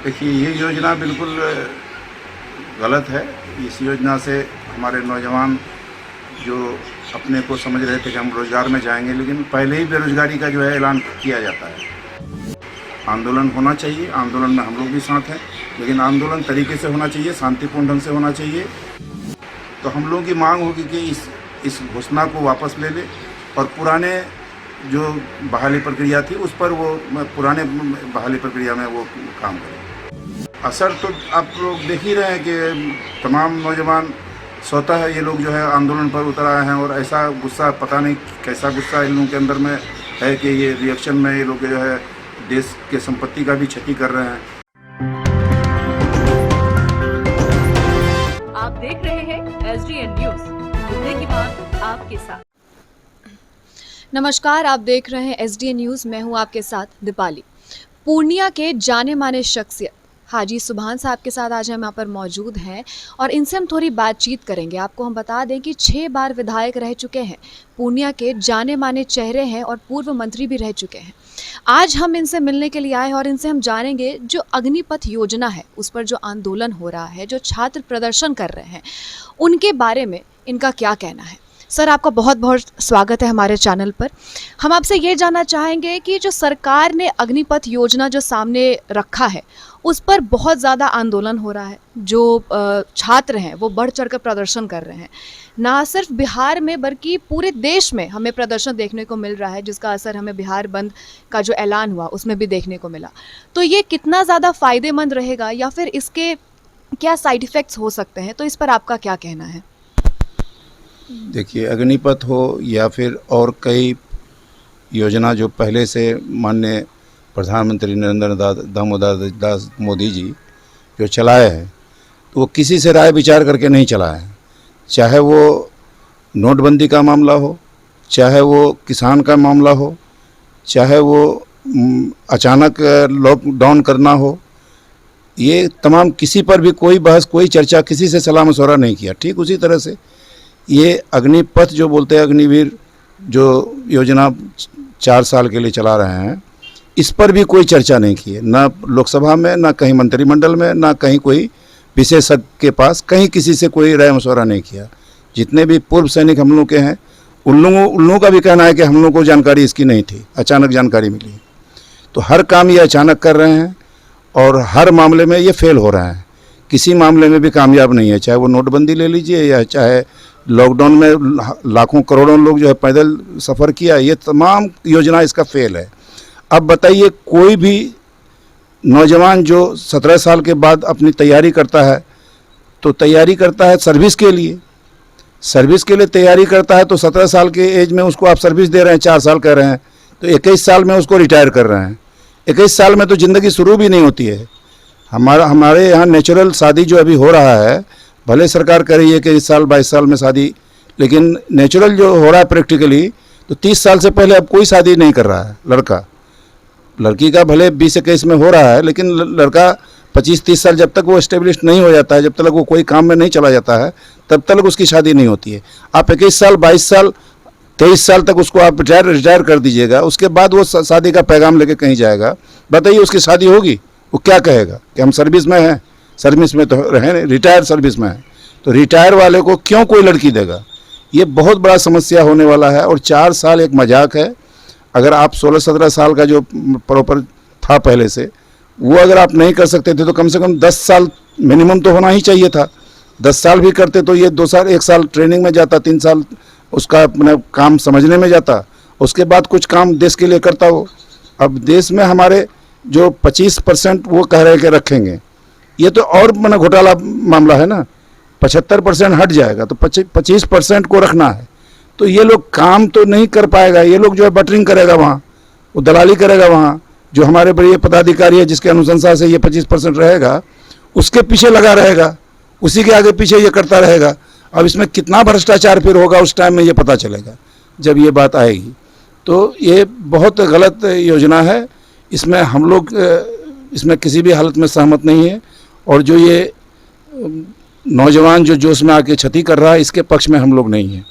देखिए, ये योजना बिल्कुल गलत है। इस योजना से हमारे नौजवान जो अपने को समझ रहे थे कि हम रोज़गार में जाएंगे, लेकिन पहले ही बेरोज़गारी का जो है ऐलान किया जाता है। आंदोलन होना चाहिए, आंदोलन में हम लोग भी साथ हैं, लेकिन आंदोलन तरीके से होना चाहिए, शांतिपूर्ण ढंग से होना चाहिए। तो हम लोगों की मांग होगी कि इस घोषणा को वापस ले ले और पुराने जो बहाली प्रक्रिया थी उस पर वो पुराने बहाली प्रक्रिया में वो काम करें। असर तो आप लोग देख ही रहे हैं कि तमाम नौजवान स्वतः ये लोग जो है आंदोलन पर उतर आए हैं, और ऐसा गुस्सा, पता नहीं कैसा गुस्सा इन लोगों के अंदर में है कि ये रिएक्शन में ये लोग जो है देश के संपत्ति का भी क्षति कर रहे हैं। आप देख रहे हैं SDN न्यूज, मुद्दे की बात आपके साथ। नमस्कार, आप देख रहे हैं SDN न्यूज़। मैं हूं आपके साथ दीपाली। पूर्णिया के जाने माने शख्सियत हाजी सुभान साहब के साथ आज हम यहाँ पर मौजूद हैं और इनसे हम थोड़ी बातचीत करेंगे। आपको हम बता दें कि 6 बार विधायक रह चुके हैं, पूर्णिया के जाने माने चेहरे हैं और पूर्व मंत्री भी रह चुके हैं। आज हम इनसे मिलने के लिए आए हैं और इनसे हम जानेंगे जो अग्निपथ योजना है उस पर जो आंदोलन हो रहा है, जो छात्र प्रदर्शन कर रहे हैं, उनके बारे में इनका क्या कहना है। सर, आपका बहुत बहुत स्वागत है हमारे चैनल पर। हम आपसे ये जानना चाहेंगे कि जो सरकार ने अग्निपथ योजना जो सामने रखा है उस पर बहुत ज़्यादा आंदोलन हो रहा है। जो छात्र हैं वो बढ़ चढ़ कर प्रदर्शन कर रहे हैं। ना सिर्फ बिहार में बल्कि पूरे देश में हमें प्रदर्शन देखने को मिल रहा है, जिसका असर हमें बिहार बंद का जो ऐलान हुआ उसमें भी देखने को मिला। तो ये कितना ज़्यादा फ़ायदेमंद रहेगा या फिर इसके क्या साइड इफ़ेक्ट्स हो सकते हैं, तो इस पर आपका क्या कहना है? देखिए, अग्निपथ हो या फिर और कई योजना जो पहले से माननीय प्रधानमंत्री नरेंद्र दामोदर दास मोदी जी जो चलाए हैं, तो वो किसी से राय विचार करके नहीं चलाए हैं। चाहे वो नोटबंदी का मामला हो, चाहे वो किसान का मामला हो, चाहे वो अचानक लॉकडाउन करना हो, ये तमाम किसी पर भी कोई बहस, कोई चर्चा, किसी से सलाह मशवरा नहीं किया। ठीक उसी तरह से ये अग्निपथ जो बोलते हैं, अग्निवीर जो योजना 4 साल के लिए चला रहे हैं, इस पर भी कोई चर्चा नहीं की है, ना लोकसभा में, ना कहीं मंत्रिमंडल में, ना कहीं कोई विशेषज्ञ के पास, कहीं किसी से कोई राय मशवरा नहीं किया। जितने भी पूर्व सैनिक हम लोग के हैं उन लोगों का भी कहना है कि हम लोग को जानकारी इसकी नहीं थी, अचानक जानकारी मिली। तो हर काम ये अचानक कर रहे हैं और हर मामले में ये फेल हो रहा है। किसी मामले में भी कामयाब नहीं है, चाहे वो नोटबंदी ले लीजिए या चाहे लॉकडाउन में लाखों करोड़ों लोग जो है पैदल सफ़र किया, ये तमाम योजना इसका फेल है। अब बताइए, कोई भी नौजवान जो 17 साल के बाद अपनी तैयारी करता है तो तैयारी करता है सर्विस के लिए, सर्विस के लिए तैयारी करता है, तो 17 साल के एज में उसको आप सर्विस दे रहे हैं, 4 साल कर रहे हैं, तो 21 साल में उसको रिटायर कर रहे हैं। 21 साल में तो ज़िंदगी शुरू भी नहीं होती है। हमारे यहाँ नेचुरल शादी जो अभी हो रहा है, भले सरकार कह रही है कि इस साल 22 साल में शादी, लेकिन नेचुरल जो हो रहा है प्रैक्टिकली, तो 30 साल से पहले अब कोई शादी नहीं कर रहा है लड़का। लड़की का भले 20-21 में हो रहा है, लेकिन लड़का 25-30 साल जब तक वो एस्टेब्लिश नहीं हो जाता है, जब तक वो कोई काम में नहीं चला जाता है, तब तक उसकी शादी नहीं होती है। आप 21 साल, 22 साल, 23 साल तक उसको आप रिटायर कर दीजिएगा, उसके बाद वो शादी का पैगाम लेके कहीं जाएगा। बताइए, उसकी शादी होगी? वो क्या कहेगा कि हम सर्विस में हैं, सर्विस में तो रहें, रिटायर सर्विस में है, तो रिटायर वाले को क्यों कोई लड़की देगा? ये बहुत बड़ा समस्या होने वाला है। और 4 साल एक मजाक है। अगर आप 16-17 साल का जो प्रॉपर था पहले से, वो अगर आप नहीं कर सकते थे तो कम से कम 10 साल मिनिमम तो होना ही चाहिए था। 10 साल भी करते तो ये 2 साल, 1 साल ट्रेनिंग में जाता, 3 साल उसका अपना काम समझने में जाता, उसके बाद कुछ काम देश के लिए करता हो। अब देश में हमारे जो 25% वो कह रहे हैं कि रखेंगे, ये तो और मैंने घोटाला मामला है ना। 75% हट जाएगा तो 25% को रखना है, तो ये लोग काम तो नहीं कर पाएगा। ये लोग जो है बटरिंग करेगा वहाँ, वो दलाली करेगा वहाँ। जो हमारे बड़े पदाधिकारी है जिसके अनुशंसा से ये 25% रहेगा, उसके पीछे लगा रहेगा, उसी के आगे पीछे ये करता रहेगा। अब इसमें कितना भ्रष्टाचार फिर होगा उस टाइम में ये पता चलेगा जब ये बात आएगी। तो ये बहुत गलत योजना है। इसमें हम लोग इसमें किसी भी हालत में सहमत नहीं है। और जो ये नौजवान जो जोश में आके क्षति कर रहा है, इसके पक्ष में हम लोग नहीं हैं।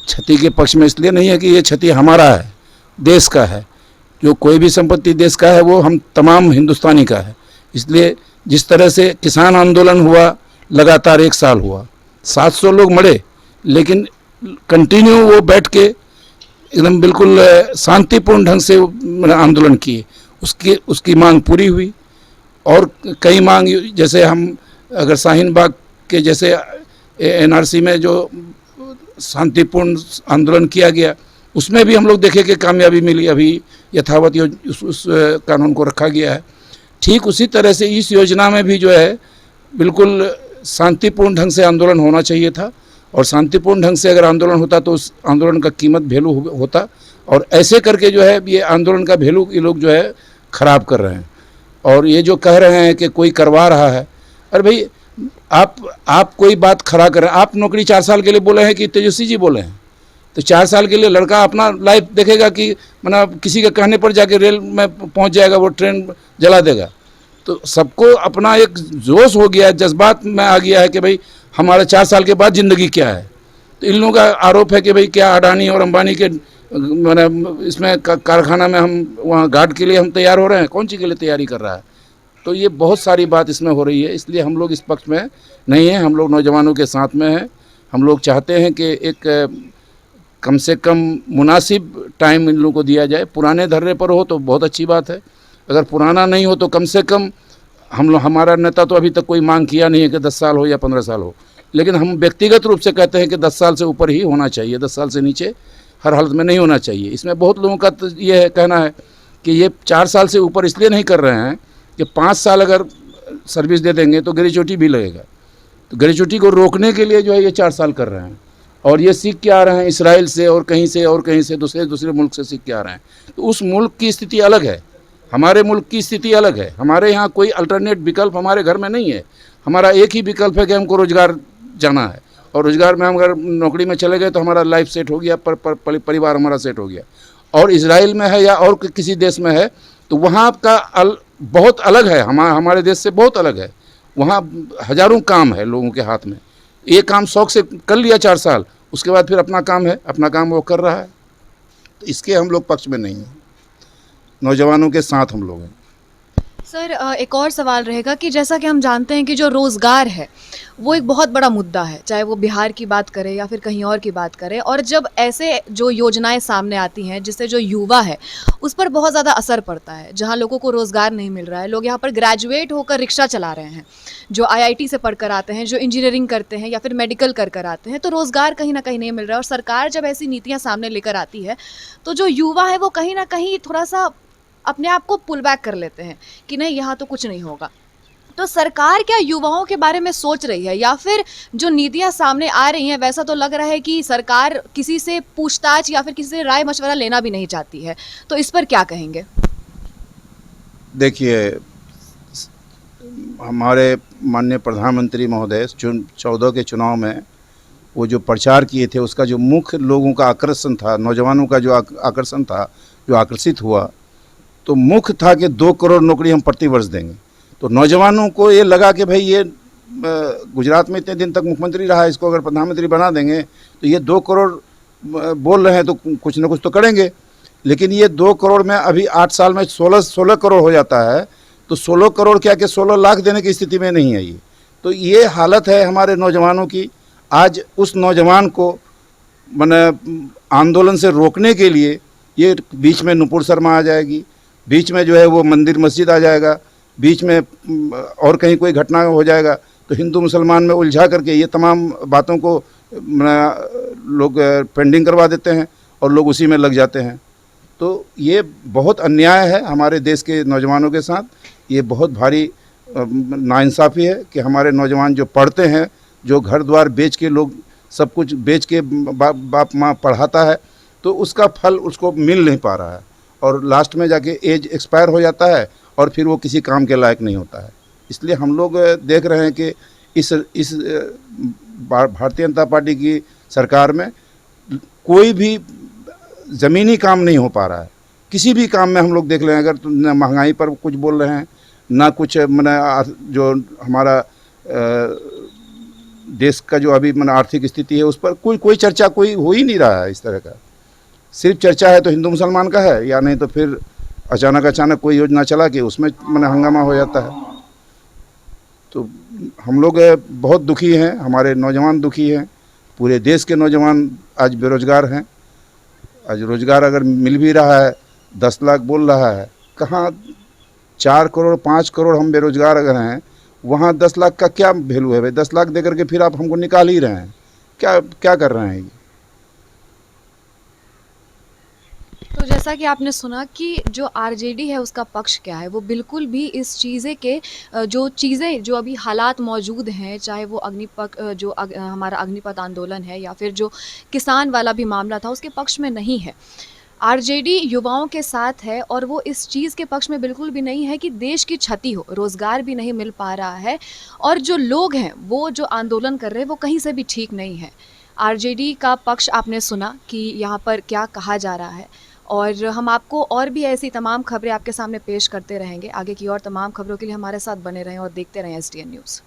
क्षति के पक्ष में इसलिए नहीं है कि ये क्षति हमारा है, देश का है। जो कोई भी संपत्ति देश का है वो हम तमाम हिंदुस्तानी का है। इसलिए जिस तरह से किसान आंदोलन हुआ, लगातार 1 साल हुआ, 700 लोग मरे, लेकिन कंटिन्यू वो बैठ के एकदम बिल्कुल शांतिपूर्ण ढंग से आंदोलन किए, उसकी मांग पूरी हुई। और कई मांग, जैसे हम अगर शाहीन बाग के जैसे एनआरसी में जो शांतिपूर्ण आंदोलन किया गया, उसमें भी हम लोग देखे कि कामयाबी मिली, अभी यथावत उस कानून को रखा गया है। ठीक उसी तरह से इस योजना में भी जो है बिल्कुल शांतिपूर्ण ढंग से आंदोलन होना चाहिए था, और शांतिपूर्ण ढंग से अगर आंदोलन होता तो उस आंदोलन का कीमत वैल्यू होता, और ऐसे करके जो है ये आंदोलन का वैल्यू ये लोग जो है ख़राब कर रहे हैं। और ये जो कह रहे हैं कि कोई करवा रहा है, अरे भाई आप कोई बात खड़ा कर रहे हैं। आप नौकरी 4 साल के लिए बोले हैं कि तेजस्वी जी बोले हैं, तो 4 साल के लिए लड़का अपना लाइफ देखेगा कि मतलब किसी के कहने पर जाके रेल में पहुंच जाएगा, वो ट्रेन जला देगा। तो सबको अपना एक जोश हो गया है, जज्बात में आ गया है कि भाई हमारा 4 साल के बाद ज़िंदगी क्या है। तो इन लोगों का आरोप है कि भाई क्या अडानी और अंबानी के मैंने इसमें कारखाना में हम वहाँ गार्ड के लिए हम तैयार हो रहे हैं, कौन सी के लिए तैयारी कर रहा है। तो ये बहुत सारी बात इसमें हो रही है, इसलिए हम लोग इस पक्ष में नहीं हैं, हम लोग नौजवानों के साथ में हैं। हम लोग चाहते हैं कि एक कम से कम मुनासिब टाइम इन लोगों को दिया जाए। पुराने धर्रे पर हो तो बहुत अच्छी बात है, अगर पुराना नहीं हो तो कम से कम हमारा नेता तो अभी तक कोई मांग किया नहीं है कि 10 साल हो या 15 साल हो, लेकिन हम व्यक्तिगत रूप से कहते हैं कि 10 साल से ऊपर ही होना चाहिए, 10 साल से नीचे हर हालत में नहीं होना चाहिए। इसमें बहुत लोगों का तो ये है कहना है कि ये 4 साल से ऊपर इसलिए नहीं कर रहे हैं कि 5 साल अगर सर्विस दे देंगे तो ग्रेजुएटी भी लगेगा, तो ग्रेजुएटी को रोकने के लिए जो है ये 4 साल कर रहे हैं। और ये सीख के आ रहे हैं इसराइल से और कहीं से दूसरे मुल्क से सीख के आ रहे हैं। तो उस मुल्क की स्थिति अलग है, हमारे मुल्क की स्थिति अलग है। हमारे यहाँ कोई अल्टरनेट विकल्प हमारे घर में नहीं है। हमारा एक ही विकल्प है कि हमको रोज़गार जाना है, और रोज़गार में हम अगर नौकरी में चले गए तो हमारा लाइफ सेट हो गया, परिवार हमारा सेट हो गया। और इजराइल में है या और किसी देश में है तो वहाँ का बहुत अलग है, हमारे देश से बहुत अलग है। वहाँ हज़ारों काम है लोगों के हाथ में, ये काम शौक से कर लिया 4 साल, उसके बाद फिर अपना काम है, अपना काम वो कर रहा है। तो इसके हम लोग पक्ष में नहीं हैं, नौजवानों के साथ हम लोग हैं। सर एक और सवाल रहेगा कि जैसा कि हम जानते हैं कि जो रोज़गार है वो एक बहुत बड़ा मुद्दा है, चाहे वो बिहार की बात करें या फिर कहीं और की बात करें। और जब ऐसे जो योजनाएं सामने आती हैं जिससे जो युवा है उस पर बहुत ज़्यादा असर पड़ता है, जहां लोगों को रोज़गार नहीं मिल रहा है, लोग यहाँ पर ग्रेजुएट होकर रिक्शा चला रहे हैं, जो IIT से पढ़कर आते हैं, जो इंजीनियरिंग करते हैं या फिर मेडिकल कर आते हैं, तो रोज़गार कहीं ना कहीं नहीं मिल रहा है। और सरकार जब ऐसी नीतियाँ सामने लेकर आती है तो जो युवा है वो कहीं ना कहीं थोड़ा सा अपने आप को पुल बैक कर लेते हैं कि नहीं यहाँ तो कुछ नहीं होगा। तो सरकार क्या युवाओं के बारे में सोच रही है, या फिर जो नीतियां सामने आ रही हैं वैसा तो लग रहा है कि सरकार किसी से पूछताछ या फिर किसी से राय मशवरा लेना भी नहीं चाहती है, तो इस पर क्या कहेंगे? देखिए, हमारे माननीय प्रधानमंत्री महोदय 14 के चुनाव में वो जो प्रचार किए थे उसका जो मुख्य लोगों का आकर्षण था, नौजवानों का जो आकर्षण था, जो आकर्षित हुआ, तो मुख्य था कि 2 करोड़ नौकरी हम प्रतिवर्ष देंगे। तो नौजवानों को ये लगा कि भाई ये गुजरात में इतने दिन तक मुख्यमंत्री रहा है, इसको अगर प्रधानमंत्री बना देंगे तो ये 2 करोड़ बोल रहे हैं तो कुछ ना कुछ तो करेंगे। लेकिन ये 2 करोड़ में अभी 8 साल में 16 करोड़ हो जाता है, तो 16 करोड़ क्या कि 16 लाख देने की स्थिति में नहीं है ये। तो ये हालत है हमारे नौजवानों की। आज उस नौजवान को मैंने आंदोलन से रोकने के लिए ये बीच में नुपुर शर्मा आ जाएगी, बीच में जो है वो मंदिर मस्जिद आ जाएगा, बीच में और कहीं कोई घटना हो जाएगा, तो हिंदू मुसलमान में उलझा करके ये तमाम बातों को लोग पेंडिंग करवा देते हैं और लोग उसी में लग जाते हैं। तो ये बहुत अन्याय है हमारे देश के नौजवानों के साथ। ये बहुत भारी नाइंसाफ़ी है कि हमारे नौजवान जो पढ़ते हैं, जो घर द्वार बेच के लोग सब कुछ बेच के बाप माँ पढ़ाता है, तो उसका फल उसको मिल नहीं पा रहा है, और लास्ट में जाके एज एक्सपायर हो जाता है और फिर वो किसी काम के लायक नहीं होता है। इसलिए हम लोग देख रहे हैं कि इस भारतीय जनता पार्टी की सरकार में कोई भी ज़मीनी काम नहीं हो पा रहा है। किसी भी काम में हम लोग देख लें, अगर न महंगाई पर कुछ बोल रहे हैं, ना कुछ मैंने जो हमारा देश का जो अभी मैंने आर्थिक स्थिति है उस पर कोई चर्चा कोई हो ही नहीं रहा है। इस तरह का सिर्फ चर्चा है तो हिंदू मुसलमान का है, या नहीं तो फिर अचानक कोई योजना चला के उसमें मैंने हंगामा हो जाता है। तो हम लोग बहुत दुखी हैं, हमारे नौजवान दुखी हैं, पूरे देश के नौजवान आज बेरोजगार हैं। आज रोजगार अगर मिल भी रहा है, 10 लाख बोल रहा है, कहाँ 4 करोड़ 5 करोड़ हम बेरोजगार अगर हैं, वहाँ 10 लाख का क्या वैल्यू है भाई? 10 लाख दे करके फिर आप हमको निकाल ही रहे हैं, क्या क्या कर रहे हैं ये? तो जैसा कि आपने सुना कि जो आरजेडी है उसका पक्ष क्या है, वो बिल्कुल भी इस चीज़ें के जो चीज़ें जो अभी हालात मौजूद हैं, चाहे वो हमारा अग्निपथ आंदोलन है या फिर जो किसान वाला भी मामला था, उसके पक्ष में नहीं है। आरजेडी युवाओं के साथ है और वो इस चीज़ के पक्ष में बिल्कुल भी नहीं है कि देश की क्षति हो, रोज़गार भी नहीं मिल पा रहा है और जो लोग हैं वो जो आंदोलन कर रहे हैं वो कहीं से भी ठीक नहीं है। आरजेडी का पक्ष आपने सुना कि यहाँ पर क्या कहा जा रहा है और हम आपको और भी ऐसी तमाम खबरें आपके सामने पेश करते रहेंगे। आगे की और तमाम खबरों के लिए हमारे साथ बने रहें और देखते रहें एसडीएन न्यूज़।